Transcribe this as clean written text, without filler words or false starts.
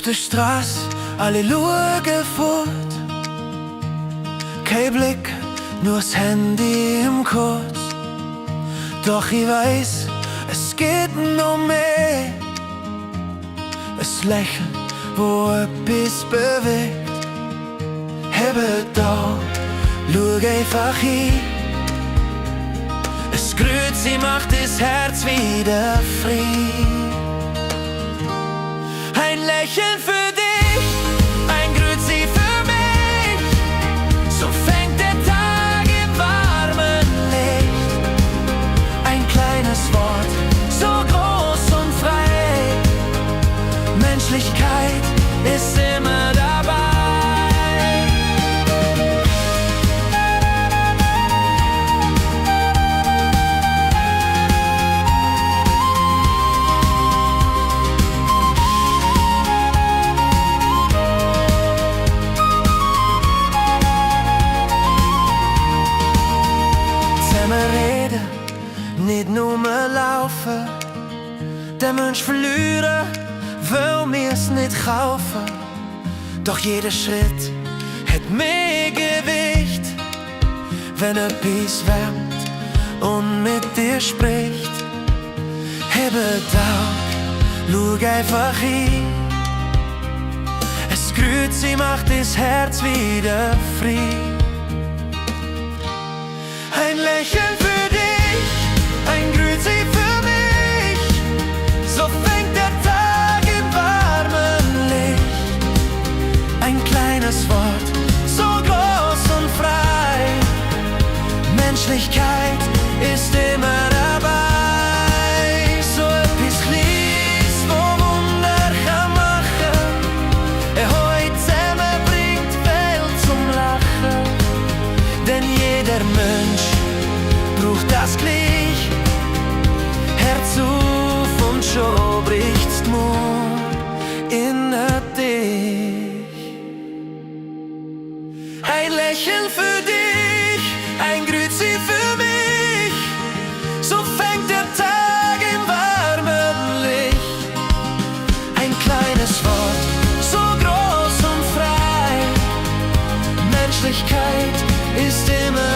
Auf der Straße, alle schauen fort. Kein Blick, nur das Handy im Kurz. Doch ich weiß, es geht noch mehr. Es Lächeln, wo etwas bewegt. Hebe da, schau einfach hin. Es Grüezi macht das Herz wieder frei. Ein Lächeln für dich, ein Grüezi für mich. So fängt der Tag im warmen Licht. Ein kleines Wort, so groß und frei. Menschlichkeit ist immer dabei. Reden, nicht nur mehr laufen. Der Mensch verlieren, will mir's nicht kaufen. Doch jeder Schritt hat mehr Gewicht, wenn etwas wärmt und mit dir spricht. Hebe da, schau einfach hin. Es Grüezi macht das Herz wieder frei. Ein Lächeln für dich, ein Grüezi für mich. So fängt der Tag im warmen Licht. Ein kleines Wort, so groß und frei. Menschlichkeit ist immer dabei. So etwas Kleines, wo Wunder kann machen. Heute zusammen bringt Welt zum Lachen. Denn jeder Mensch braucht das gleich. Herz auf und schon bricht's Mut in dich. Ein Lächeln für dich, ein Grüezi für mich. So fängt der Tag im warmen Licht. Ein kleines Wort, so groß und frei. Menschlichkeit ist immer